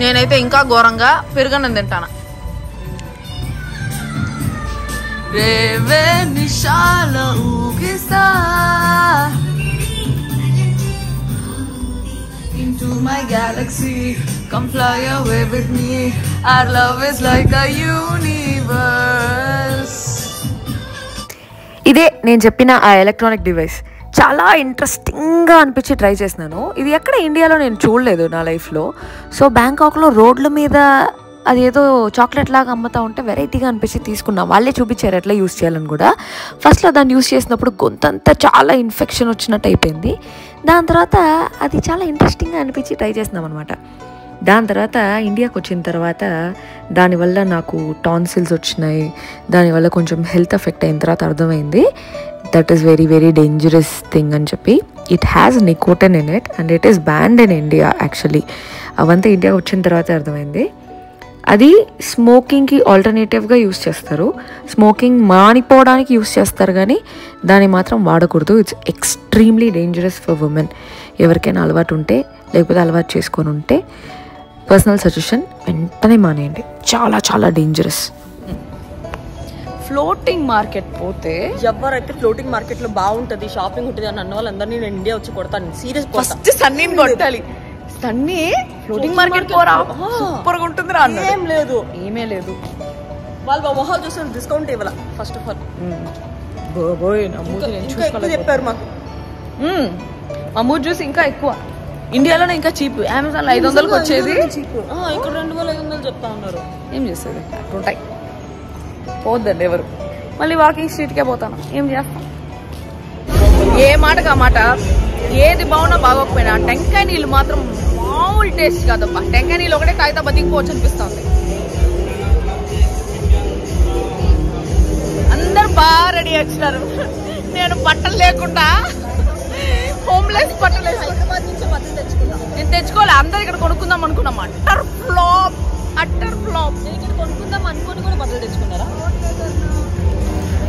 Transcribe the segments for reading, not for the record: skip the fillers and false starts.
నేనైతే ఇంకా ఘోరంగా పెరుగన్నం తింటాను. రేవే నిశాల ఊగిసా into my galaxy, come fly away with me, our love is like a universe. ఇదే నేను చెప్పిన ఆ ఎలక్ట్రానిక్ డివైస్ చాలా ఇంట్రెస్టింగ్గా అనిపించి ట్రై చేసినాను. ఇది ఎక్కడ ఇండియాలో నేను చూడలేదు నా లైఫ్లో. సో బ్యాంకాక్లో రోడ్ల మీద అది ఏదో చాక్లెట్ లాగా అమ్ముతా ఉంటే వెరైటీగా అనిపించి తీసుకున్నా. వాళ్ళే చూపించారు ఎట్లా యూస్ చేయాలని కూడా. ఫస్ట్లో దాన్ని యూస్ చేసినప్పుడు గొంతంతా చాలా ఇన్ఫెక్షన్ వచ్చినట్టు అయిపోయింది. దాని తర్వాత అది చాలా ఇంట్రెస్టింగ్గా అనిపించి ట్రై చేసినాం అనమాట. దాని తర్వాత ఇండియాకి వచ్చిన తర్వాత దానివల్ల నాకు టాన్సిల్స్ వచ్చినాయి. దానివల్ల కొంచెం హెల్త్ ఎఫెక్ట్ అయిన తర్వాత అర్థమైంది that is very very dangerous thing అని చెప్పి. It has nicotine in it and it is banned in India actually. అవంతా ఇండియాకి వచ్చిన తర్వాత అర్థమైంది. అది స్మోకింగ్కి ఆల్టర్నేటివ్గా యూస్ చేస్తారు. స్మోకింగ్ మానిపోవడానికి యూస్ చేస్తారు కానీ దాన్ని మాత్రం వాడకూడదు. It's extremely dangerous for women. ఎవరికైనా అలవాటు ఉంటే లేకపోతే అలవాటు చేసుకొని ఉంటే పర్సనల్ సజెషన్ వెంటనే మానేయండి. చాలా చాలా డేంజరస్. ఫ్లోటింగ్ మార్కెట్ పోతే ఎవరైతే ఫ్లోటింగ్ మార్కెట్లో బాగుంటుంది షాపింగ్ ఉంటుంది అని అన్న వాళ్ళందరినీ నేను ఇండియా వచ్చి కొడతాను. సీరియస్ ఫస్ట్ సన్నీని కొట్టాలి. సన్నీ ఫ్లోటింగ్ మార్కెట్ పోరా సూపర్ గా ఉంటుంది రా. ఏమే లేదు వాళ్ళు మొహాలు చూస్తే డిస్కౌంట్ ఇవ్వాల. ఫస్ట్ ఆఫ్ ఆల్ చెప్పారు మాకు అమూర్ జ్యూస్ ఇంకా ఎక్కువ. ఇండియాలోనే ఇంకా చీప్. అమెజాన్ 500కి వచ్చేది ఇక్కడ 2500 చెప్తా ఉన్నారు. ఏం చేస్తుంది ఉంటాయి పోద్దండి ఎవరు. మళ్ళీ వాకింగ్ స్ట్రీట్కే పోతాను. ఏం చేస్తాం? ఏ మాటగా మాట ఏది బాగున్నా బాగోకపోయినా టెంకాయ నీళ్ళు మాత్రం మామూలు టేస్ట్ కాదబ్బా. టెంకాయ నీళ్ళు ఒకటే తాగితే బతికిపోవచ్చు అనిపిస్తుంది. అందరు బాగా రెడీ వచ్చినారు. నేను బట్టలు లేకుండా హోమ్లెస్ బట్టలు నేను తెచ్చుకోవాలి. అందరు ఇక్కడ కొనుక్కుందాం అనుకున్నాం. Utter flop. ఇక్కడ కొనుక్కుందాం అనుకుని కూడా బట్టలు తెచ్చుకున్నారా?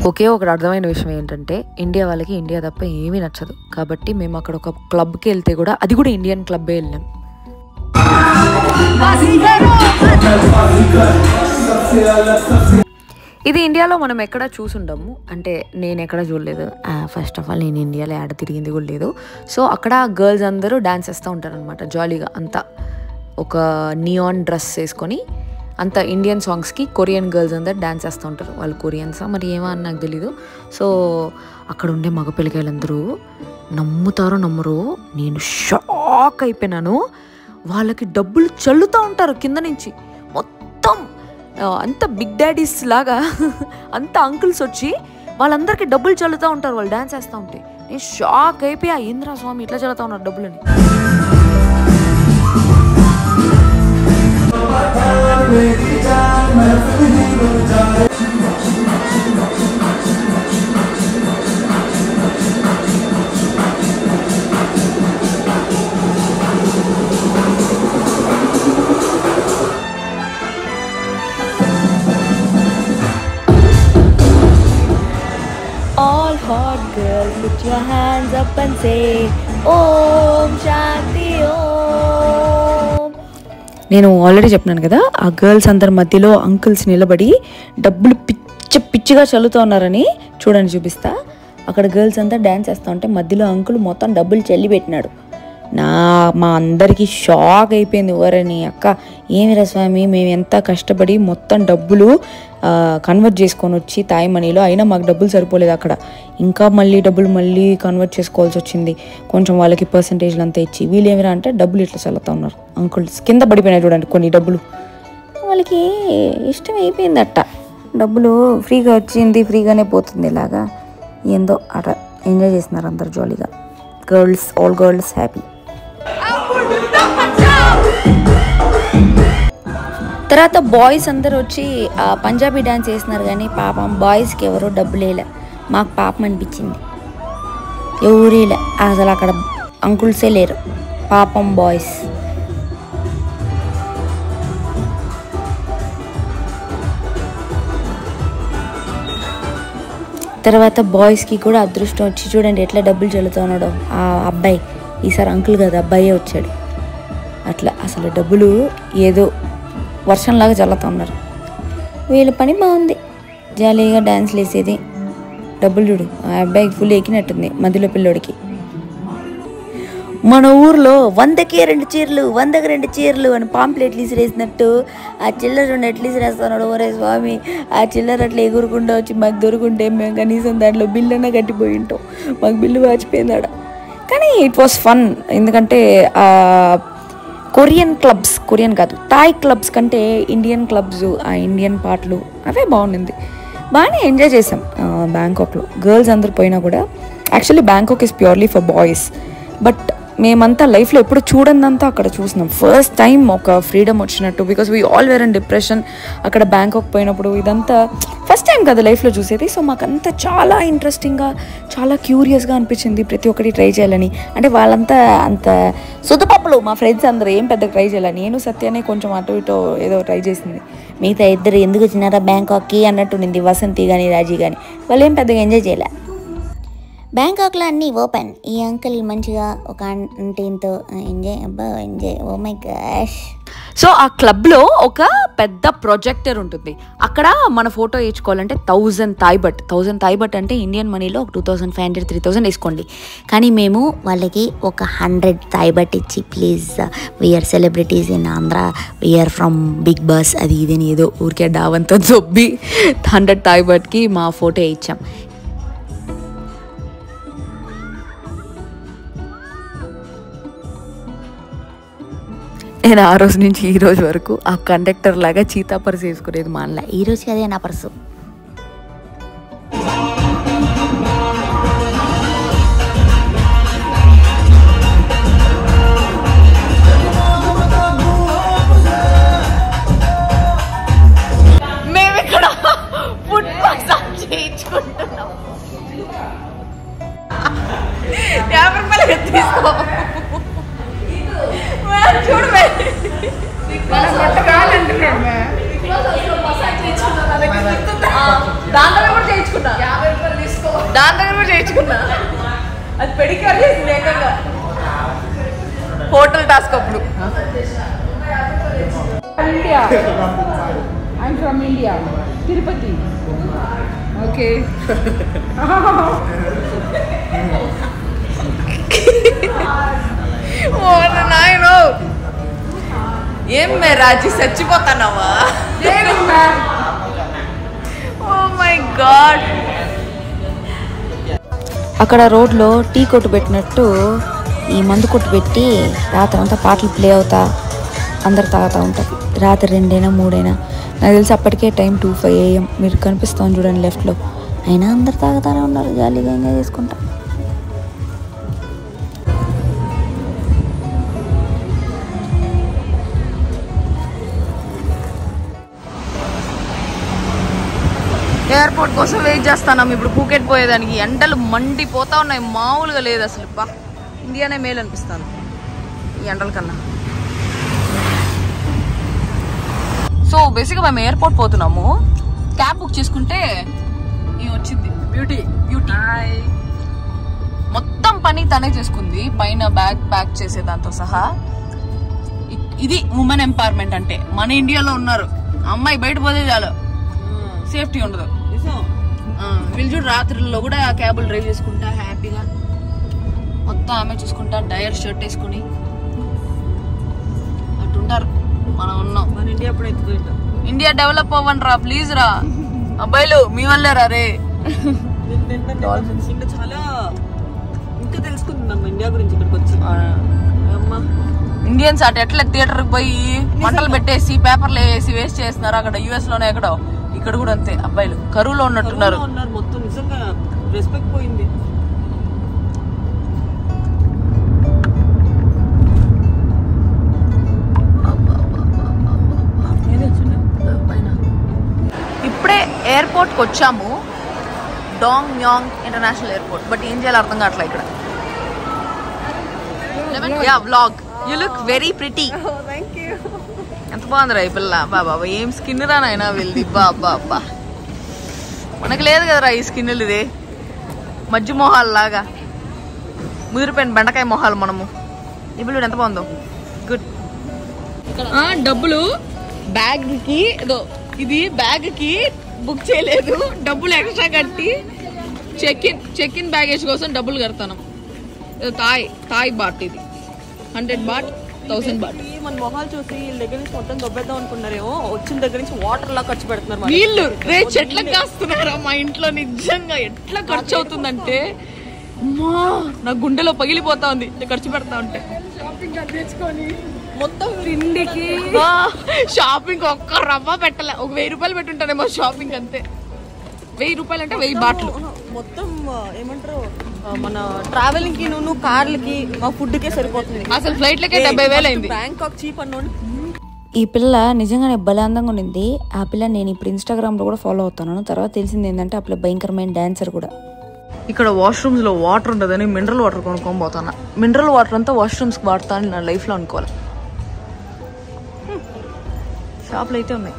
ఒకే ఒకటి అర్థమైన విషయం ఏంటంటే ఇండియా వాళ్ళకి ఇండియా తప్ప ఏమీ నచ్చదు. కాబట్టి మేము అక్కడ ఒక క్లబ్కి వెళ్తే కూడా అది కూడా ఇండియన్ క్లబ్బే వెళ్ళాం. ఇది ఇండియాలో మనం ఎక్కడ చూసుండము. అంటే నేను ఎక్కడ చూడలేదు. ఫస్ట్ ఆఫ్ ఆల్ నేను ఇండియాలో ఆడ తిరిగింది కూడా లేదు. సో అక్కడ గర్ల్స్ అందరూ డ్యాన్స్ వేస్తూ ఉంటారు అనమాట జాలీగా. అంతా ఒక నియాన్ డ్రెస్ వేసుకొని అంత ఇండియన్ సాంగ్స్కి కొరియన్ గర్ల్స్ అందరు డ్యాన్స్ వేస్తూ ఉంటారు. వాళ్ళు కొరియన్సా మరి ఏమో అని నాకు తెలీదు. సో అక్కడ ఉండే మగ పిల్లకాయలందరూ నమ్ముతారో నమ్మరో నేను షాక్ అయిపోయినాను. వాళ్ళకి డబ్బులు చల్లుతూ ఉంటారు కింద నుంచి. మొత్తం అంత బిగ్ డాడీస్ లాగా అంత అంకుల్స్ వచ్చి వాళ్ళందరికీ డబ్బులు చల్లుతూ ఉంటారు వాళ్ళు డ్యాన్స్ వేస్తూ ఉంటే. నేను షాక్ అయిపోయా. ఏంద్రా స్వామి ఇట్లా చల్లుతూ ఉన్నారు డబ్బులని. All hot girls, put your hands up and say Om Shanti Om. నేను ఆల్రెడీ చెప్పినాను కదా ఆ గర్ల్స్ అందరి మధ్యలో అంకుల్స్ నిలబడి డబ్బులు పిచ్చిగా చల్లుతూ ఉన్నారని. చూడండి చూపిస్తా. అక్కడ గర్ల్స్ అంతా డ్యాన్స్ చేస్తూ ఉంటే మధ్యలో అంకుల్ మొత్తం డబ్బులు చల్లి పెట్టినాడు. మా అందరికీ షాక్ అయిపోయింది. ఎవరని అక్క ఏమిరా స్వామి మేము ఎంత కష్టపడి మొత్తం డబ్బులు కన్వర్ట్ చేసుకొని వచ్చి తాయి మనీలో అయినా మాకు డబ్బులు సరిపోలేదు. అక్కడ ఇంకా డబ్బులు మళ్ళీ కన్వర్ట్ చేసుకోవాల్సి వచ్చింది. కొంచెం వాళ్ళకి పర్సంటేజ్లు అంతా ఇచ్చి వీళ్ళు ఏమిరా అంటే డబ్బులు ఇట్లా చల్లుతూ ఉన్నారు. అంకుల్స్ కింద పడిపోయినాయి చూడండి కొన్ని డబ్బులు. వాళ్ళకి ఇష్టం అయిపోయింది అట్ట. డబ్బులు ఫ్రీగా వచ్చింది ఫ్రీగానే పోతుంది ఇలాగా. ఏందో అట ఎంజాయ్ చేస్తున్నారు అందరు జాలీగా. Girls all girls happy. తర్వాత బాయ్స్ అందరు వచ్చి పంజాబీ డ్యాన్స్ వేస్తున్నారు కానీ పాపం బాయ్స్కి ఎవరో డబ్బులు వేయలే. మాకు పాపం అనిపించింది. ఎవరేలే అసలు అక్కడ అంకుల్సే లేరు. పాపం బాయ్స్. తర్వాత బాయ్స్కి కూడా అదృష్టం వచ్చి చూడండి ఎట్లా డబ్బులు చల్లుతూ ఉన్నాడో ఆ అబ్బాయి. ఈసారి అంకుల్ కదా అబ్బాయే వచ్చాడు. అట్లా అసలు అసలు డబ్బులు ఏదో వర్షంలాగా చల్లుతూ ఉన్నారు. వీళ్ళ పని బాగుంది, జాలీగా డ్యాన్స్లు వేసేది. డబ్బులు చూడు, ఆ అబ్బాయికి ఫుల్ ఎక్కినట్టుంది మధ్యలో పిల్లోడికి. మన ఊర్లో 100కి 2 చీరలు 100కి 2 చీరలు అని పాంప్లెట్లు ఇసిరేసినట్టు ఆ చిల్లర రెండు ఎట్లు ఇసిరేస్తున్నాడు. ఒరే స్వామి, ఆ చిల్లర అట్లా ఎగురుకుండా వచ్చి మాకు దొరుకుంటే మేము కనీసం దాంట్లో బిల్లు అన్నా కట్టిపోయి ఉంటాం. మాకు బిల్లు వాచిపోయిందాడ. కానీ ఇట్ వాస్ ఫన్. ఎందుకంటే కొరియన్ క్లబ్స్, కొరియన్ కాదు థాయ్ క్లబ్స్ కంటే ఇండియన్ క్లబ్స్, ఆ ఇండియన్ పాటలు అవే బాగుండింది. బాగానే ఎంజాయ్ చేసాం బ్యాంకాక్లో. గర్ల్స్ అందరు పోయినా కూడా actually Bangkok is purely for boys. But మేమంతా లైఫ్లో ఎప్పుడు చూడందంతా అక్కడ చూసినాం. ఫస్ట్ టైం ఒక ఫ్రీడమ్ వచ్చినట్టు. Because we all were in depression అక్కడ బ్యాంకాక్ పోయినప్పుడు. ఇదంతా ఫస్ట్ టైం కదా లైఫ్లో చూసేది. సో మాకంతా చాలా ఇంట్రెస్టింగ్గా, చాలా క్యూరియస్గా అనిపించింది ప్రతి ఒక్కటి ట్రై చేయాలని. అంటే వాళ్ళంతా అంత సుతపప్పులు, మా ఫ్రెండ్స్ అందరూ ఏం పెద్ద ట్రై చేయాలని. నేను సత్యానే కొంచెం అటు ఇటు ఏదో ట్రై చేసింది. మిగతా ఇద్దరు ఎందుకు వచ్చినారా బ్యాంకాక్కి అన్నట్టుండింది, వసంతి కానీ రాజీ కానీ. వాళ్ళు ఏం పెద్దగా ఎంజాయ్ చేయలే. బ్యాంకాక్లో అన్నీ ఓపెన్. ఈ అంకుల్ మంచిగా ఒక ఆంటీతో enjoy. Oh my gosh. So ఆ క్లబ్లో ఒక పెద్ద ప్రొజెక్టర్ ఉంటుంది. అక్కడ మన ఫోటో వేయించుకోవాలంటే 1000 థాయ్ బట్. 1000 థాయ్ బట్ అంటే ఇండియన్ మనీలో ఒక 2500 3000 వేసుకోండి. కానీ మేము వాళ్ళకి ఒక 100 థాయ్ బట్ ఇచ్చి, please we're celebrities in Andhra, we're from Bigg Boss అది ఇదని ఏదో ఊరికే డావంతో దొబ్బి 100 థాయ్ బట్కి మా ఫోటో వేయించాం. నేను ఆ రోజు నుంచి ఈ రోజు వరకు ఆ కండక్టర్ లాగా చీతా పర్సు వేసుకునేది మానలే. ఈ రోజుకి అదే నా పర్సు. మేము ఇక్కడ ఫుడ్ మసాజ్ చేయించుకుంటున్నాం. 50 రూపాయలు తీసుకో. చూడు దాని కూడా చేయించుకున్నా. 50 రూపాయలు తీసుకో. దాని దగ్గర కూడా చేయించుకున్నా. అది పెడిక్యూర్ చేసింది ఏకంగా. హోటల్ టాస్క్ అప్పుడు. India, I'm from India, Tirupati. Okay. ఓ నాయనో, ఏం మే రాజీ చచ్చిపోతానవా? ఓ మై గాడ్. అక్కడ రోడ్లో టీ కొట్టు పెట్టినట్టు ఈ మందు కొట్టు పెట్టి రాత్రి అంతా పాటలు ప్లే అవుతా అందరు తాగుతూ ఉంటారు. రాత్రి 2 3 నాకు తెలిసి అప్పటికే టైం 2:05 AM. మీరు కనిపిస్తాను చూడండి లెఫ్ట్లో. అయినా అందరు తాగుతానే ఉన్నారు, జాలీగా ఎంజాయ్ చేసుకుంటా. ఎయిర్పోర్ట్ కోసం వెయిట్ చేస్తున్నాం ఇప్పుడు పూకెట్ పోయేదానికి. ఎండలు మండిపోతా ఉన్నాయి, మామూలుగా లేదు అసలు. బా, ఇండియానే మేలు అనిపిస్తాను ఈ ఎండల కన్నా. సో బేసిక్గా మేము ఎయిర్పోర్ట్ పోతున్నాము. క్యాబ్ బుక్ చేసుకుంటే వచ్చింది బ్యూటీ. మొత్తం పని తనే చేసుకుంది, పైన బ్యాగ్ ప్యాక్ చేసే దాంతో సహా. ఇది ఉమెన్ ఎంపవర్మెంట్ అంటే. మన ఇండియాలో ఉన్నారు, అమ్మాయి బయట పోతే చాలు, సేఫ్టీ ఉండదు. వీళ్ళు చూడు రాత్రుల్లో కూడా క్యాబులు డ్రైవ్ చేసుకుంటా హ్యాపీగా మొత్తం ఆమె చూసుకుంటా, డయర్ షర్ట్ వేసుకుని అట్టుంటారు. మనం ఉన్నాం. మన ఇండియా ఎప్పుడు ఎత్తుకుంటా. ఇండియా డెవలప్ అవ్వండి రా ప్లీజ్ రా అబ్బాయిలు, మీ వల్లే రా రే. ఇంకా చాలా ఇంకా తెలుసుకుందాం ఇండియా గురించి ఇక్కడికి వచ్చి. ఇండియన్స్ అటు ఎట్లా థియేటర్కి పోయి మంటలు పెట్టేసి పేపర్లు వేసి వేస్ట్ చేస్తున్నారు. అక్కడ యుఎస్ లోనే ఎక్కడో, ఇక్కడ కూడా అంతే. అబ్బాయిలు కరువులో ఉన్నట్టున్నారు. మొత్తం నిజంగా రెస్పెక్ట్ పోయింది. ఇప్పుడే ఎయిర్పోర్ట్కి వచ్చాము, dong Nyang international airport. But ఏం చేయాలో అర్థం కావట్లేదు ఇక్కడ. Vlog, you look very pretty. ఎంత బాగుందిరా ఈ పిల్ల. బాబా ఏం స్కిన్ రా నాయనా వెళ్ళి. బాబా మనకు లేదు కదరా ఈ స్కిన్. ఇది మజ్జి మొహాలు లాగా ముదిరిపోయిన బెండకాయ మొహాలు మనము. ఈ పిల్లడు ఎంత బాగుందో. గుడ్. డబ్బులు బ్యాగ్ కి ఇది బ్యాగ్ కి బుక్ చేయలేదు, డబ్బులు ఎక్స్ట్రా కట్టి చెక్ ఇన్ బ్యాగేజ్ కోసం డబ్బులు కడతాను. తాయ్ బాట్, ఇది 100 బాట్ 1000 బాట్. మన మొహాలు చూసి వీళ్ళ దగ్గర నుంచి మొత్తం దొబ్బేద్దాం అనుకున్నారేమో, వచ్చిన దగ్గర నుంచి వాటర్ లా ఖర్చు పెడుతున్నారు వీళ్ళు. రే చెట్లకు కాస్తున్నారా మా ఇంట్లో, నిజంగా ఎట్లా ఖర్చు అవుతుందంటే నా గుండెలో పగిలిపోతా ఉంది ఖర్చు పెడతా ఉంటే. మొత్తం తిండికి షాపింగ్ ఒక్క రవ్వ పెట్టలే, ఒక 1000 రూపాయలు పెట్టుంటానేమో షాపింగ్ అంతే. 1000 రూపాయలు అంటే 1000 బాట్లు మొత్తం. ఏమంటారు, మన ట్రావెలింగ్ కి నువ్వు కార్లకి మా ఫుడ్ కే సరిపోతుంది. అసలు ఫ్లైట్లకే 70,000 అయింది. బ్యాంకాక్ చీప్ అన్నోడు. ఈ పిల్ల నిజంగానే భలే అందంగా ఉండింది. ఆ పిల్ల నేను ఇప్పుడు ఇన్స్టాగ్రామ్లో కూడా ఫాలో అవుతాను. తర్వాత తెలిసింది ఏంటంటే ఆ పిల్ల భయంకరమైన డాన్సర్ కూడా. ఇక్కడ వాష్రూమ్స్ లో వాటర్ ఉండదని మినరల్ వాటర్ కొనుక్కొని పోతాను. మినరల్ వాటర్ అంతా వాష్రూమ్స్ కి వాడతా అని నా లైఫ్ లో అనుకోవాలి. షాప్లు అయితే ఉన్నాయి.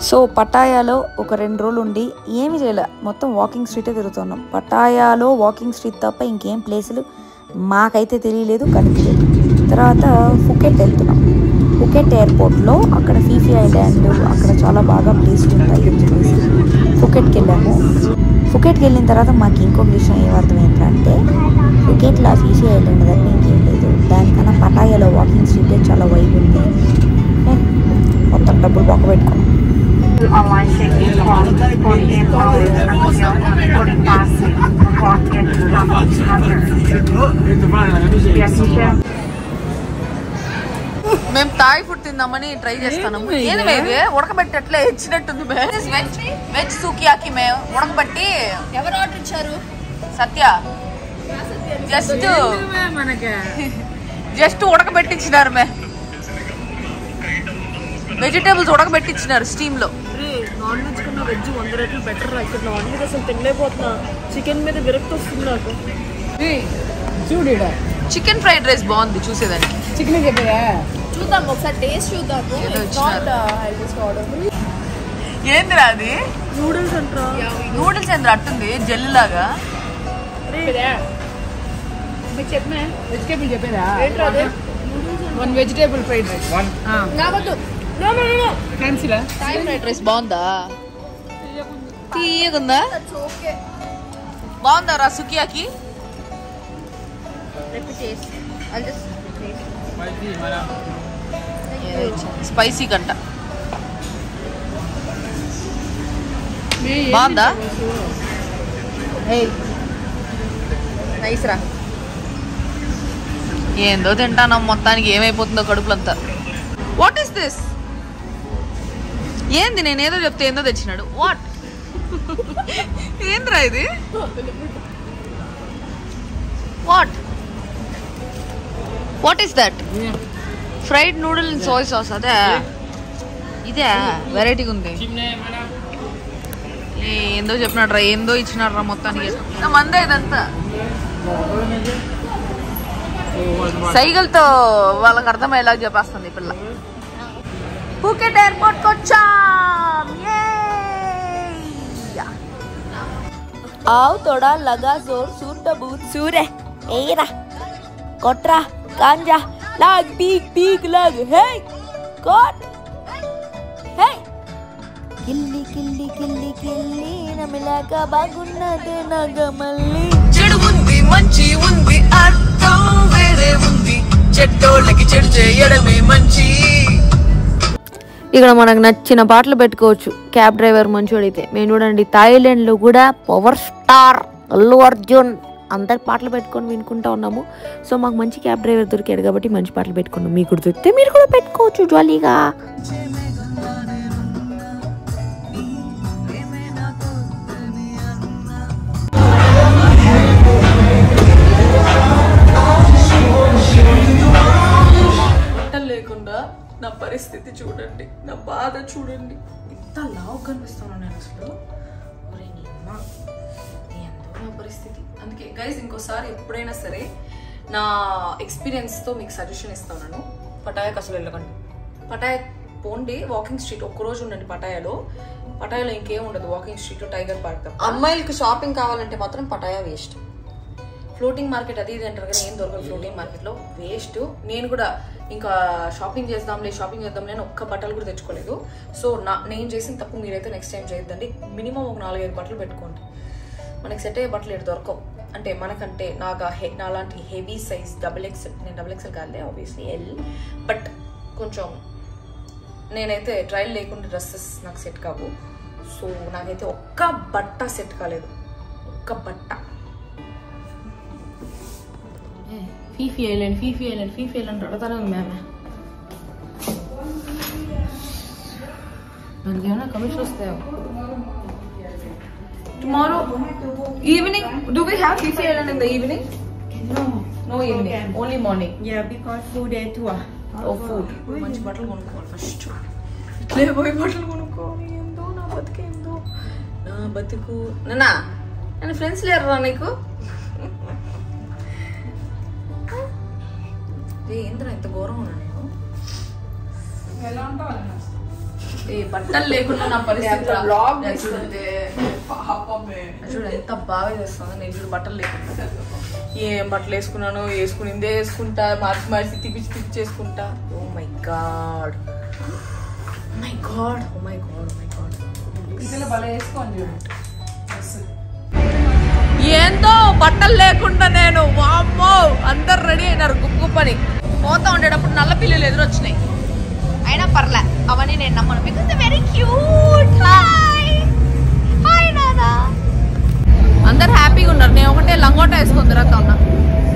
సో పటాయాలో ఒక 2 రోజులు ఉండి ఏమి చేయలే, మొత్తం వాకింగ్ స్ట్రీటే తిరుగుతున్నాం. పటాయాలో వాకింగ్ స్ట్రీట్ తప్ప ఇంకేం ప్లేసులు మాకైతే తెలియలేదు, కనిపించలేదు. తర్వాత ఫుకెట్ వెళ్తున్నాం. ఫుకెట్ ఎయిర్పోర్ట్లో అక్కడ ఫీఫీ ఐలాండ్, అక్కడ చాలా బాగా ప్లేసులు ఉంటాయి అని చెప్పేసి ఫుకెట్కి వెళ్ళాము. ఫుకెట్కి వెళ్ళిన తర్వాత మాకు ఇంకొక విషయం ఏమర్థమైందంటే, ఫుకెట్లో ఫీఫీ ఐలాండ్ దగ్గర ఇంకేం లేదు, దానికన్నా పటాయాలో వాకింగ్ స్ట్రీటే చాలా వైబ్ ఉంది. మొత్తం డబ్బులు పక్క పెట్టుకున్నాం. Online checking costs $48 including passing pocket మేము థాయ్ ఫుడ్ తిందామని ట్రై చేస్తాను. ఏది మేవే ఉడకబెట్టట్లే ఇచ్చినట్టుంది. వెజ్ సూకియాకి మేము ఉడకబెట్టి. ఎవరు ఆర్డర్ ఇచ్చారు? సత్య. జస్ట్ ఉడకబెట్టించినారు. వెజిటేబుల్స్ ఉడకబెట్టించినారు స్టీమ్ లో. నాన్ వెజ్ కన్నా వెజ్ 100 రెట్లు బెటర్ రా. ఇక్కడ నాన్ వెజ్ అసలు తినలేకపోతున్నా. చికెన్ మీద విరక్తి వస్తుంది నాకు. చికెన్ ఫ్రైడ్ రైస్ బాగుంది చూసేదానికి. చికెన్ చెప్పేదా చూద్దాం, ఒకసారి టేస్ట్ చూద్దాము. ఏందిరా అది? నూడిల్స్ అంటారా? నూడిల్స్ ఏంద్రా అట్టుంది జెల్లీ లాగా? వెజిటేబుల్ చెప్పేదా? Vegetable fried rice. Thai fried rice బాగుందా? తీయగుందా? బాగుందా రా సుకియాకి? స్పైసీ కంట బాగుందా? నైస్ రా. ఏందో తింటాను మొత్తానికి, ఏమైపోతుందో కడుపులంతా. What is this? ఏంది నేనేదో చెప్తే ఏందో తెచ్చినాడు. వాట్ ఏంద్రా ఇది? What is that? Fried noodle in soy sauce. అదే ఇదే వెరైటీగా ఉంది. ఏందో చెప్పినాడు రా, ఏందో ఇచ్చినాడు రా మొత్తానికి. మందే ఇదంతా సైకిల్తో వాళ్ళకి అర్థమయ్యేలా చెప్పేస్తుంది ఈ పిల్ల. ఫుకెట్ ఎయిర్పోర్ట్ కి వచ్చాం. ఆవ్ తోడా లగా జోర్ సూర్ బూత్ సూరే ఏరా కొట్రా కాంజా లాగ్ పీక్ పీక్ లాగ్ హే కోట్ హే కిల్లి కిల్లి కిల్లి కిల్లి నమిలాక బాగున్నదే నగమల్లి. చెడు ఉంది మంచి ఉంది అర్థం వేరే ఉంది, చెడ్డోళ్ళకి చెడు చేయడమే మంచి. ఇక్కడ మనకు నచ్చిన పాటలు పెట్టుకోవచ్చు. క్యాబ్ డ్రైవర్ మంచోడైతే. మేము చూడండి థాయిలాండ్లో కూడా పవర్ స్టార్ అల్లు అర్జున్ అందరి పాటలు పెట్టుకొని వినుకుంటా ఉన్నాము. సో మాకు మంచి క్యాబ్ డ్రైవర్ దొరికాడు కాబట్టి మంచి పాటలు పెట్టుకున్నాం. మీకు కూడా దొరికితే మీరు కూడా పెట్టుకోవచ్చు జాలీగా. లేకుండా నా పరిస్థితి చూడండి, నా బాధ చూడండి. ఎంత లావు కనిపిస్తాను నేను అసలు. నా పరిస్థితి అందుకే గైస్, ఇంకోసారి ఎప్పుడైనా సరే నా ఎక్స్పీరియన్స్తో మీకు సజెషన్ ఇస్తాను. పటాయాకి అసలు వెళ్ళకండి. పటాయా పోండి, వాకింగ్ స్ట్రీట్ ఒక్కరోజు ఉండండి. పటాయాలో ఇంకేం ఉండదు. వాకింగ్ స్ట్రీట్, టైగర్ పార్క్ తప్ప. అమ్మాయిలకు షాపింగ్ కావాలంటే మాత్రం పటాయా వేస్ట్. ఫ్లోటింగ్ మార్కెట్ అది ఇది అంటారు కానీ ఏం దొరకదు ఫ్లోటింగ్ మార్కెట్లో, వేస్ట్. నేను కూడా ఇంకా షాపింగ్ చేద్దాంలే అని ఒక్క బట్టలు కూడా తెచ్చుకోలేదు. సో నేను చేసిన తప్పు మీరైతే నెక్స్ట్ టైం చేయొద్దండి. మినిమం ఒక 4-5 బట్టలు పెట్టుకోండి. మనకి సెట్ అయ్యే బట్టలు ఎటు దొరకవు. అంటే మనకంటే నాలాంటి హెవీ సైజ్ XXL, నేను XXL కాదులే ఆబ్వియస్లీ L, బట్ కొంచెం నేనైతే ట్రయల్ లేకుండా డ్రెస్సెస్ నాకు సెట్ కావు. సో నాకైతే ఒక్క బట్ట సెట్ కాలేదు, ఒక్క బట్ట. ఫీఫీ ఐలాండ్ అడతానే ఉంది మ్యామ్. దానికి ఏమైనా కమిషన్ వస్తాయో. Tomorrow evening, do we have Fifi Island in the evening? No evening, only morning. Yeah, because full day tour. Oh, food. మంచి బట్టలు కొనుక్కోవాలి ఫస్ట్. ఇట్లే పోయి బట్టలు కొనుక్కోవాలి. ఏందో నా బతుకు. నాన్న నేను ఫ్రెండ్స్ లేరురా నీకు? ఏంద్రా ఇంత ఘోరం ఉన్నా నేను? ఏ బట్టలు లేకుండా నా పరిస్థితి చూడు ఎంత బాగా చేస్తుంది. నేను ఇప్పుడు బట్టలు లేకుండా ఏం బట్టలు వేసుకున్నాను, వేసుకునిందే వేసుకుంటా, మార్చి తిప్పి చేసుకుంటా. Oh my god. ఏందో బట్టలు లేకుండా నేను వామ్మో అందరు రెడీ అయినారు గుప్పని. పోతా ఉండేటప్పుడు నల్ల పిల్లలు ఎదురొచ్చినాయి, అయినా పర్లే అవన్నీ నేను నమ్మను. Because very cute. హాయ్ నానా. అందరు హ్యాపీగా ఉన్నారు. నేను ఒకటే లంగోట వేసుకొని తిరుగుతా ఉన్నా.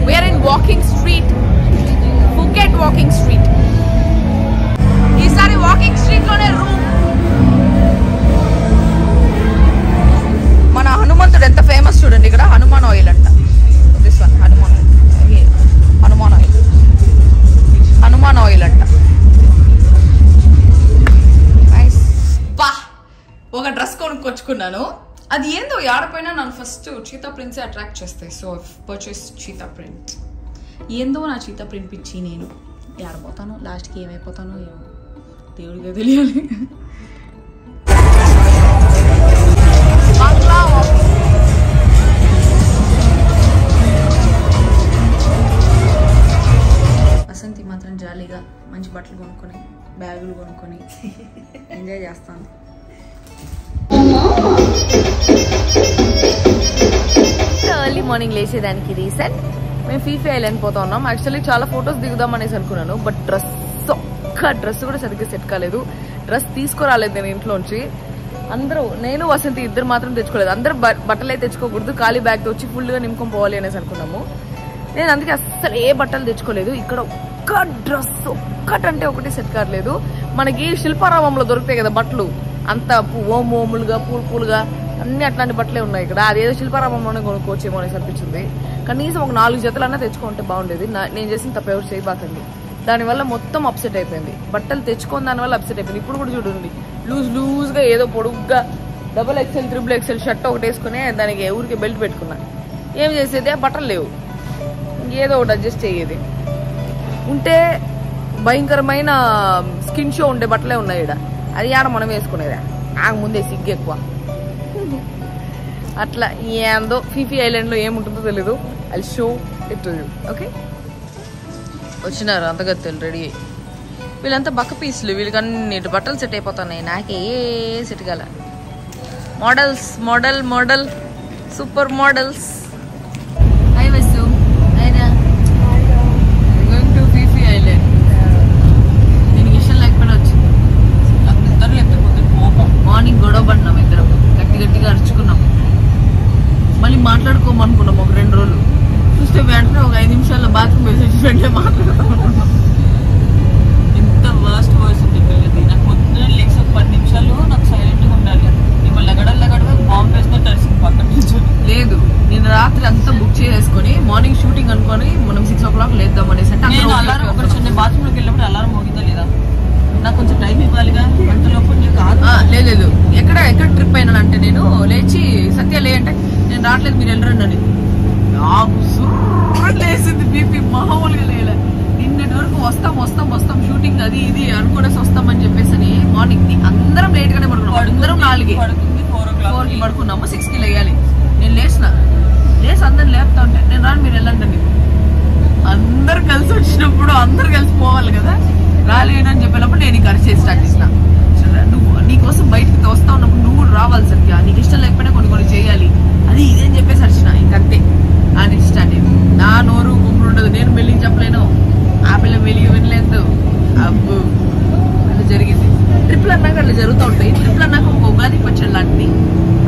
We're in walking street, Phuket walking street. ఈసారి వాకింగ్ స్ట్రీట్ లోనే రూమ్. మన హనుమంతుడు ఎంత ఫేమస్ చూడండి. ఇక్కడ హనుమాన్ ఆయిల్ అంట. దిస్ వన్ హనుమాన్ ఆయిల్ అంట. ఒక డ్రెస్ కొనుక్కొచ్చుకున్నాను. అది ఏందో ఆడపోయినా నన్ను ఫస్ట్ చీతా ప్రింట్సే అట్రాక్ట్ చేస్తాయి. So purchase cheetah print. ఏందో నా చీతా ప్రింట్ పిచ్చి. నేను ఆడపోతాను, లాస్ట్కి ఏమైపోతానో ఏమో దేవుడిగా తెలియాలి. వసంతి మాత్రం జాలీగా మంచి బట్టలు కొనుక్కొని బ్యాగులు కొనుక్కొని ఎంజాయ్ చేస్తాను. ఎర్లీ మార్నింగ్ లేచేదానికి రీజన్ మేము ఫీఫీ ఐలాండ్ పోతా ఉన్నాం. యాక్చువల్లీ చాలా ఫొటోస్ దిగుదాం అనేసి అనుకున్నాను, బట్ ఒక్క డ్రెస్ కూడా సరిగ్గా సెట్ కాలేదు. డ్రెస్ తీసుకురాలేదు నేను ఇంట్లోంచి. అందరూ నేను వసంతి ఇద్దరు మాత్రం తెచ్చుకోలేదు. అందరూ బట్టలు అయితే తెచ్చుకోకూడదు, ఖాళీ బ్యాగ్తో వచ్చి ఫుల్గా నింపుకొని పోవాలి అనేసి అనుకున్నాము. నేను అందుకే అస్సలు ఏ బట్టలు తెచ్చుకోలేదు. ఇక్కడ ఒక్క డ్రెస్ ఒక్కటంటే ఒకటి సెట్ కావట్లేదు. మనకి శిల్పారామంలో దొరుకుతాయి కదా బట్టలు, అంత ఓములుగా పూలుగా అన్ని అట్లాంటి బట్టలే ఉన్నాయి ఇక్కడ. అదేదో శిల్పారామంలోనే కొనుక్కోవచ్చేమో అనేసి అనిపించింది. కనీసం ఒక 4 జతలన్నా తెచ్చుకుంటే బాగుండేది. నేను చేసిన తప్ప ఎవరు చేయబాకండి. దానివల్ల మొత్తం అప్సెట్ అయిపోయింది. బట్టలు తెచ్చుకొని దానివల్ల అప్సెట్ అయిపోయింది. ఇప్పుడు కూడా చూడండి లూజ్గా ఏదో పొడుగ్గా XXL, XXL షర్ట్ ఒకటి వేసుకుని దానికి ఊరికి బెల్ట్ పెట్టుకున్నా. ఏం చేసేది, బట్టలు లేవు, ఏదో ఒకటి అడ్జస్ట్ అయ్యేది. ఉంటే భయంకరమైన స్కిన్ షో ఉండే బట్టలే ఉన్నాయి ఇక్కడ. అది ఆడ మనం వేసుకునేదా, నాకు ముందే సిగ్గు ఎక్కువ. అట్లా ఏందో ఫీఫీ ఐలాండ్లో ఏముంటుందో తెలీదు. I show it to you. Okay, వచ్చినారు అంతగత్తెలు రెడీ అయ్యి. వీళ్ళంతా బక్క పీసులు, వీళ్ళకి అన్ని బట్టలు సెట్ అయిపోతున్నాయి. నాకే ఏ సెట్ కాల. Model super models. హాయ్ వస్తు, గోయింగ్ టు ఫీఫీ ఐలాండ్. దీనికి ఇష్టం లేకపోయినా వచ్చింది. ఇద్దరు లేకపోతే కోపం. మార్నింగ్ గొడవ పడినాం, ఇద్దరం గట్టిగా అరుచుకున్నాం. మళ్ళీ మాట్లాడుకోమనుకున్నాం ఒక 2 రోజులు. చూస్తే వెంటనే ఒక 5 నిమిషాల్లో బాత్రూమ్ వేసేసి వెంటనే మాట్లాడుకోమనుకున్నాం. ఎంత వర్స్ట్ వాయిస్ ఉంది పిల్లది. నాకు పొద్దున్న లేచి 10 నిమిషాలు నాకు సైలెంట్గా ఉండాలి. ఇప్పుడు లగడగా బాంబు వేసుకొని తెలిసింది పక్కన నుంచి. లేదు, నేను రాత్రి అంతా బుక్ చేసుకుని మార్నింగ్ షూటింగ్ అనుకొని మనం 6 o'clock లేద్దాం అనేసి. అంటే అలారం ఒకటి చిన్న బాత్రూమ్లోకి వెళ్ళినప్పుడు అలారం మోగిందా లేదా, నాకు కొంచెం టైం ఇవ్వాలిగా. అంతలోపు కాదు. లేదు, ఎక్కడ ట్రిప్ అయినా అంటే నేను లేచి సత్య లే అంటే నేను రావట్లేదు మీరు వెళ్ళరండి అని. నాకు సూపర్ లేసింది, బీపీ మామూలుగా లేలే. నిన్నటి వరకు వస్తాం షూటింగ్ అది ఇది అనుకునేసి వస్తామని చెప్పేసి అని మార్నింగ్ అందరం లేట్ గానే పడుకున్నాం. అందరం 4కి పడుకున్నాము. 6కి లేయాలి. నేను లేచిన లేసి అందరు లేపుతా ఉంటాయి, నేను రాను మీరు వెళ్ళండి అని. అందరు కలిసి వచ్చినప్పుడు అందరు కలిసి పోవాలి కదా, రాలేనని చెప్పినప్పుడు నేను ఇంక అరిచేసి స్టార్ట్ చేసిన. నువ్వు నీకోసం బయటకు వస్తా ఉన్నప్పుడు నువ్వు రావాలి సత్య, నీకు ఇష్టం లేకపోయినా కొన్ని చేయాలి అది ఇదేని చెప్పేసి అరిచిన. ఇంకంతే అని స్టార్ట్ అయింది. నా నోరు గుమ్ముడు ఉండదు, నేను మెల్లికి చెప్పలేను, ఆ పిల్ల మెల్లిగి వినలేదు. అబ్బు అట్లా జరిగింది. ట్రిప్లు అన్నాక అట్లా జరుగుతూ ఉంటాయి. ట్రిప్లు అన్నాక ఒక ఉగాది పచ్చడి లాంటివి,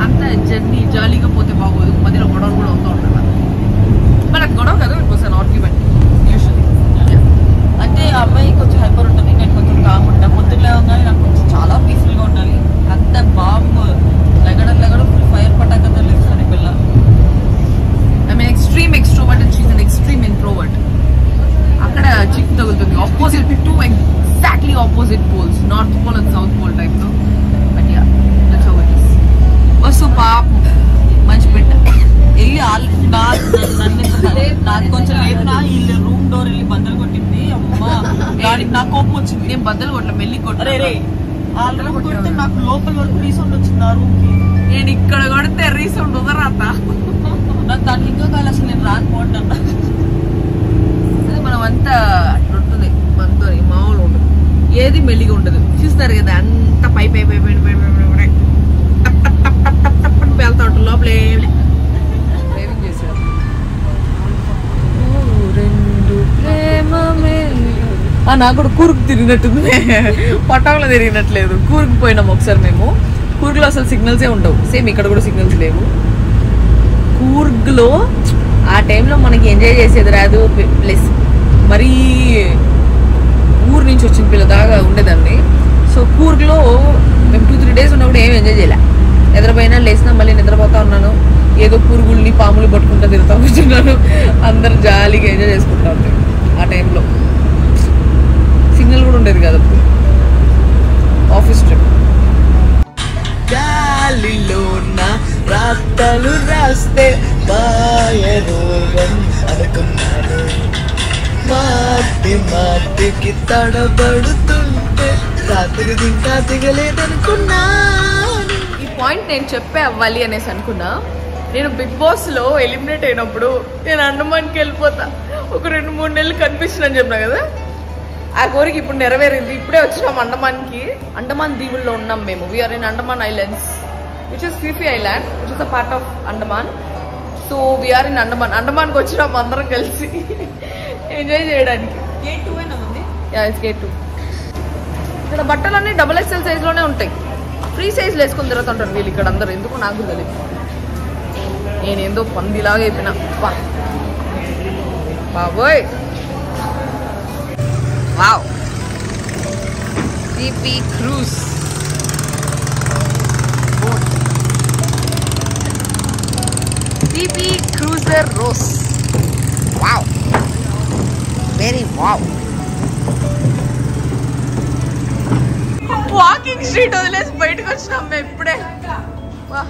అంత జర్నీ జాలీగా పోతే బాగోదు, మధ్యలో గొడవలు కూడా అవుతూ ఉంటారు. మనకు గొడవ కదా, it was an argument usually. అంటే ఆ అమ్మాయి కొంచెం హైపర్ ఉంటుంది, నేను కొంచెం కామ్ ఉంటాను. పొద్దున్న లేవగానే నాకు కొంచెం చాలా పీస్ఫుల్గా ఉండాలి. అంత బాంబ్ లెగడం ఫుల్ ఫైర్ పటాకతో లేస్తాను పిల్ల. I mean extreme extrovert and she's an extreme introvert. అక్కడ చిక్కు తగులుతుంది. Opposite too exactly opposite poles, north pole and south pole type లో. But ya that's how it is. వస్తు పాపం మంచి బిడ్డ వెళ్ళి నాకు కొంచెం లేపునా వీళ్ళు రూమ్ డోర్ వెళ్ళి బద్దలు కొట్టింది. అమ్మా దానికి నాకు కోపం వచ్చింది. నేను బద్దలు కొట్ల మెల్లి కొట్టే కొడితే నాకు లోపల వరకు రీసౌండ్ వచ్చింది ఆ రూమ్ కి. నేను ఇక్కడ కొడితే రీసౌండ్ ఉదరాత నాకు దానికి ఇంకా కాదు. అసలు నేను రాకపోవడం అదే మనం అంతా అట్లా ఉంటుంది మనతో, మామూలు ఉండదు, ఏది మెల్లిగా ఉండదు. చూస్తారు కదా అంత పై పై పై పై పై వెళ్తా ఉంటుంది, లోపల ఏమి డ్రైవింగ్ చేశారు. నాకు కూడా కూర్గు తిరిగినట్టుంది, పటాకులో తిరిగినట్లేదు. కూర్గు పోయినాం ఒకసారి మేము. కూర్గులో అసలు సిగ్నల్సే ఉండవు, సేమ్ ఇక్కడ కూడా సిగ్నల్స్ లేవు. కూర్గ్లో ఆ టైంలో మనకి ఎంజాయ్ చేసేది రాదు. ప్లస్ మరీ ఊరు నుంచి వచ్చిన పిల్ల దాకా ఉండేదాన్ని. సో కూర్గ్లో మేము 2-3 days ఉన్నప్పుడు ఏం ఎంజాయ్ చేయలే. నిద్రపోయినా లేసినా మళ్ళీ నిద్రపోతా ఉన్నాను, ఏదో పురుగుల్ని పాములు పట్టుకుంటా తిరుగుతా కూర్చున్నాను. అందరు జాలీగా ఎంజాయ్ చేసుకుంటా ఉంటాయి ఆ టైంలో. సిగ్నల్ కూడా ఉండేది కాదు అప్పుడు. ఆఫీస్ ట్రిప్ గాలిలో రాతలు రాస్తే అనుకున్నాను, మాటికి తడబడుతుంటే రాత్రి ఇంకా దిగలేదనుకున్నాను. ఈ పాయింట్ నేను చెప్పే అవ్వాలి అనేసి అనుకున్నా. నేను బిగ్ బాస్ లో ఎలిమినేట్ అయినప్పుడు నేను అండమాన్కి వెళ్ళిపోతా, ఒక 2-3 నెలలు కనిపిస్తుందని చెప్పినా కదా, ఆ కోరిక ఇప్పుడు నెరవేరింది. ఇప్పుడే వచ్చినాం అండమాన్కి. అండమాన్ దీవుల్లో ఉన్నాం మేము. We're in Andaman islands which is Phi Phi island which is a part of Andaman. So we're in Andaman. అండమాన్కి వచ్చినాం అందరం కలిసి ఎంజాయ్ చేయడానికి. గేట్ 2 ఉంది. Ya it's gate 2. ఇక్కడ బట్టలన్నీ XXL సైజ్లోనే ఉంటాయి. ఫ్రీ సైజ్లు వేసుకొని తిరుగుతుంటారు వీళ్ళు ఇక్కడ అందరూ. ఎందుకు నాకు తెలియదు, నేనేందో పందిలాగా అయిపోయినా. బాబోయ్ వావ్. సిపి క్రూజ్ సిపి క్రూజర్ రోస్. Wow, very wow. Walking street వదిలేసి బయటకు వచ్చినాం మేము ఇప్పుడే. వా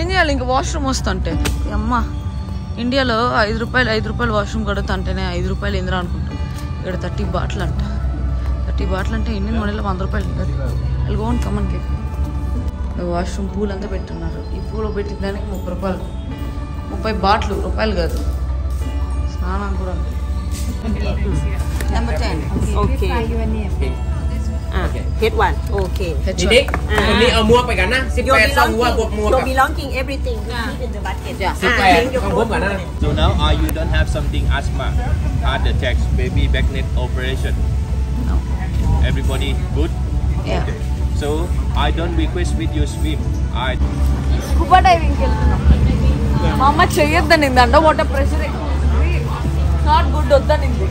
ఏం చేయాలి ఇంకా వాష్రూమ్ వస్తుంటే అమ్మ ఇండియాలో 5 రూపాయలు వాష్రూమ్ కడుగుతుంటేనే 5 రూపాయలు ఏంద్రా అనుకుంటాం. ఇక్కడ 30 బాటిల్ అంట. 30 బాటిల్ అంటే ఇండియన్ మనీలో 100 రూపాయలు ఉంటుంది. అది గోన్ కమన్ కేక్ వాష్రూమ్ పూల్ అంతా పెట్టున్నారు. ఈ పూలు పెట్టిన దానికి 30 రూపాయలు. 30 బాటిల్ రూపాయలు కాదు. స్నానం కూడా. Number 10. Okay. Head one. Okay. Jadi, ini mua apa kan? Si pet sang mua buat mua. You're belonging everything in the bucket. Yeah. Si pet sang buat kan? So now, you don't have something asthma, heart attacks, baby back net operation. No. Everybody good? Yeah. Okay. So I don't request with you swim. Scuba డైవింగ్కి వెళ్తున్నాం. మా అమ్మ చెయ్యొద్దనింది. Under water pressure not good వద్దనింది.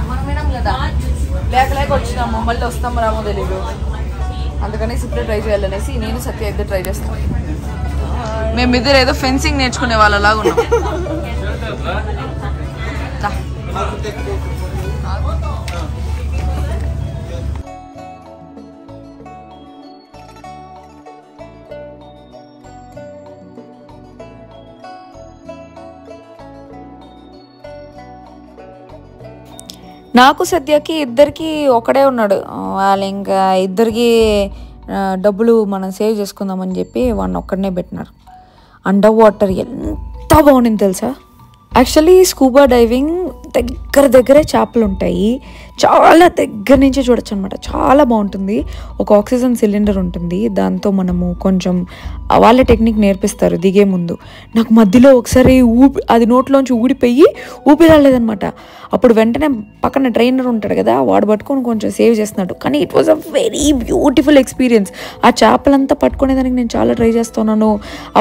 మనం వినం కదా, లేక వచ్చినాము, మళ్ళీ వస్తాము రామో తెలీదు. అందుకనేసి ఇప్పుడే ట్రై చేయాలనేసి నేను సత్య ఇద్దరు ట్రై చేస్తాం. మేమిద్దరు ఏదో ఫెన్సింగ్ నేర్చుకునే వాళ్ళలాగా ఉన్నాం. నాకు సత్యకి ఇద్దరికి ఒకడే ఉన్నాడు. వాళ్ళు ఇంకా ఇద్దరికి డబ్బులు మనం సేవ్ చేసుకుందామని చెప్పి వాడిని ఒక్కడనే పెట్టినారు. అండర్ వాటర్ ఎంత బాగుండింది తెలుసా. యాక్చువల్లీ స్కూబా డైవింగ్ దగ్గరే చేపలు ఉంటాయి. చాలా దగ్గర నుంచి చూడొచ్చు అనమాట. చాలా బాగుంటుంది. ఒక ఆక్సిజన్ సిలిండర్ ఉంటుంది. దాంతో మనము కొంచెం వాళ్ళ టెక్నిక్ నేర్పిస్తారు దిగే ముందు. నాకు మధ్యలో ఒకసారి అది నోట్లోంచి ఊడిపోయి ఊపి రాలేదనమాట. అప్పుడు వెంటనే పక్కన ట్రైనర్ ఉంటాడు కదా, వాడు పట్టుకొని కొంచెం సేవ్ చేస్తున్నాడు. కానీ it was a very beautiful experience. ఆ చేపలంతా పట్టుకునేదానికి నేను చాలా ట్రై చేస్తున్నాను,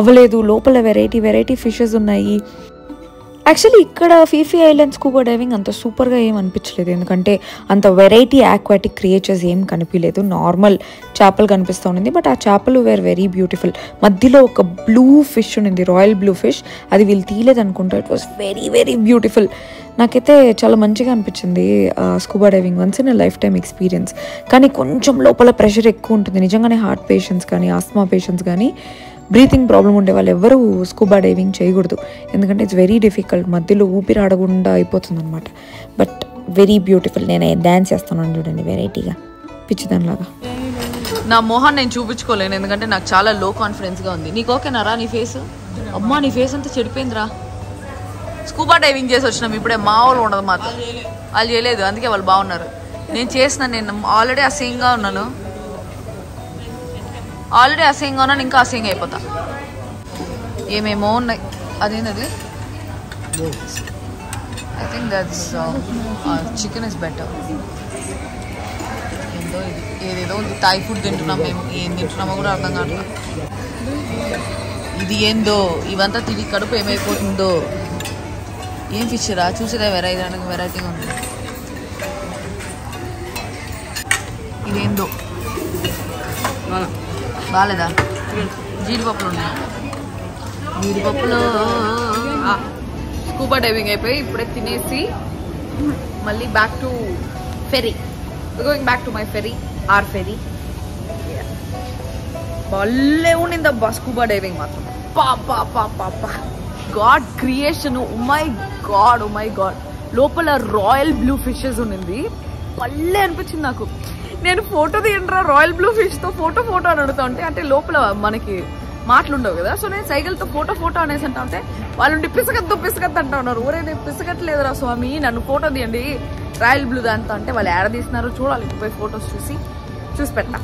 అవ్వలేదు. లోపల వెరైటీ ఫిషెస్ ఉన్నాయి. యాక్చువల్లీ ఇక్కడ ఫీఫీ ఐలాండ్ స్కూబా డైవింగ్ అంత సూపర్గా ఏం అనిపించలేదు. ఎందుకంటే అంత వెరైటీ ఆక్వాటిక్ క్రియేచర్స్ ఏం కనిపించలేదు. నార్మల్ చేపలు కనిపిస్తూ ఉండింది. బట్ ఆ చేపలు వేర్ వెరీ బ్యూటిఫుల్. మధ్యలో ఒక బ్లూ ఫిష్ ఉండింది, రాయల్ బ్లూ ఫిష్. అది వీళ్ళు తీయలేదు అనుకుంటా. It was very beautiful. నాకైతే చాలా మంచిగా అనిపించింది scuba diving. Once in life time experience. కానీ కొంచెం లోపల ప్రెషర్ ఎక్కువ ఉంటుంది. నిజంగానే హార్ట్ పేషెంట్స్ కానీ, ఆస్మా పేషెంట్స్ కానీ, బ్రీతింగ్ ప్రాబ్లం ఉండే వాళ్ళు ఎవరు స్కూబా డైవింగ్ చేయకూడదు. ఎందుకంటే ఇట్స్ వెరీ డిఫికల్ట్. మధ్యలో ఊపిరాడకుండా అయిపోతుంది అనమాట. But very beautiful. నేను డ్యాన్స్ చేస్తున్నాను చూడండి, వెరైటీగా పిచ్చిదానిలాగా. నా మొహం నేను చూపించుకోలేను, ఎందుకంటే నాకు చాలా లో కాన్ఫిడెన్స్గా ఉంది. నీకు ఓకేనారా నీ ఫేస్? అమ్మా నీ ఫేస్ అంతా చెడిపోయిందిరా. స్కూబా డైవింగ్ చేసి వచ్చినాం ఇప్పుడే. మా వాళ్ళు ఉండదు మాతో. వాళ్ళు చేయలేదు, అందుకే వాళ్ళు బాగున్నారు. నేను ఆల్రెడీ అసహ్యంగా ఉన్నాను. ఇంకా అసహ్యంగా అయిపోతా. ఏమేమో ఉన్నాయి. అదేంటది? I think that's chicken is better. ఏందో ఇది ఏదేదో ఉంది. థాయ్ ఫుడ్ తింటున్నాం మేము. ఏం తింటున్నామో కూడా అర్థం కావట్లేదు. ఇది ఏందో, ఇవంతా తిరిగి కడుపు ఏమైపోతుందో. ఏం ఫిష్ రా, చూసేదే వెరైటీగా ఉంది. ఇదేందో బాగాలేదా? జీడిపప్పులు ఉన్నాయి. జీడిపప్పులో స్కూబా డైవింగ్ అయిపోయి ఇప్పుడే తినేసి మళ్ళీ back to ferry. Going back to my ferry, or ferry. భలే ఉండిందబ్బా స్కూబా డైవింగ్ మాత్రం. పాపా god creation. Oh my god. లోపల రాయల్ బ్లూ ఫిషెస్ ఉండింది. భలే అనిపించింది నాకు. నేను ఫోటో తీయండిరా రాయల్ బ్లూ ఫిష్తో ఫోటో అని అడుగుతా ఉంటే, అంటే లోపల మనకి మాటలు ఉండవు కదా. సో నేను సైకిల్తో ఫోటో అనేసి అంటా ఉంటే వాళ్ళు పిసగద్దు అంటా ఉన్నారు. ఊరే నేను పిసగట్లేదురా స్వామి, నన్ను ఫోటో తీయండి రాయల్ బ్లూ దాంతో అంటే వాళ్ళు ఏడ తీస్తున్నారు చూడాలి. పోయి ఫొటోస్ చూసి పెట్టా.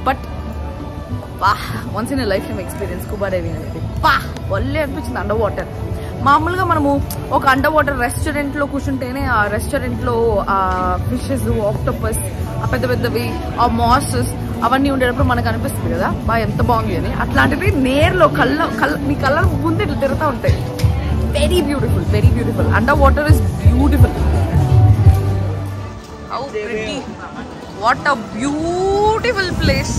But once in life time experience scuba diving అనేది వల్లే అనిపించింది. అండర్ వాటర్ మామూలుగా మనము ఒక అండర్ వాటర్ రెస్టారెంట్లో కూర్చుంటేనే ఆ రెస్టారెంట్లో ఆ ఫిషెస్, ఆక్టోపస్, ఆ పెద్దవి, ఆ మాసెస్ అవన్నీ ఉండేటప్పుడు మనకు అనిపిస్తుంది కదా ఎంత బాగుంది అని. అట్లాంటిది నేర్లో మీ కళ్ళ ముందు ఇట్లా తిరుగుతూ ఉంటాయి. Very beautiful. Under water is beautiful. How pretty. What a beautiful place.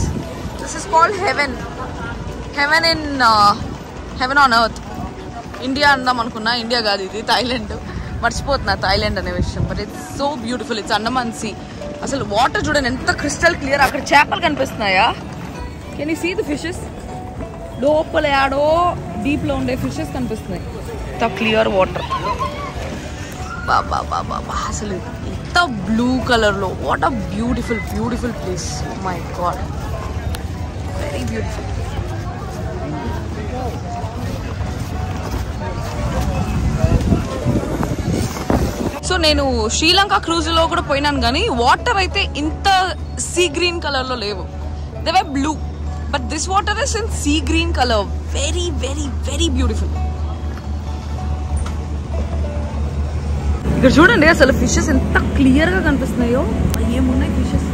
This is called heaven on earth. India అందాం అనుకున్నా, ఇండియా కాదు ఇది, థాయిలాండ్. మర్చిపోతున్నా థాయిలాండ్ అనే విషయం. But it's so beautiful. It's Andaman sea. అసలు వాటర్ చూడండి ఎంత క్రిస్టల్ క్లియర్. అక్కడ చేపలు కనిపిస్తున్నాయా? Can you see the fishes? లోపల యాడో డీప్ లో ఉండే ఫిషెస్ కనిపిస్తున్నాయి. ఇంత క్లియర్ వాటర్, బాబా బాబా అసలు ఇంత బ్లూ కలర్ లో. What a beautiful beautiful place. My God, very beautiful. So నేను శ్రీలంక క్రూజ్లో కూడా పోయినాను కానీ వాటర్ అయితే ఇంత సీ గ్రీన్ కలర్ లో లేవు. They were blue, but this water is in sea green colour. Very very very beautiful. ఇక్కడ చూడండి అసలు ఫిషెస్ ఎంత క్లియర్ గా కనిపిస్తున్నాయో. ఏమున్నాయి ఫిషెస్,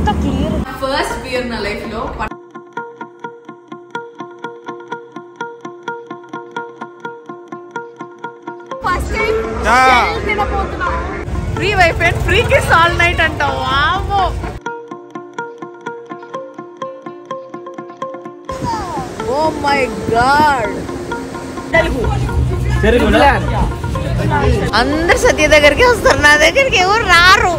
ఎంత క్లియర్. ఫస్ట్ బియర్ నా లైఫ్ లో. Free wifi and free kiss all night అంటావు. వామ్మో, ఓ మై గాడ్. అందరు సత్య దగ్గరికి వస్తారు, నా దగ్గరికి ఎవరు రారు.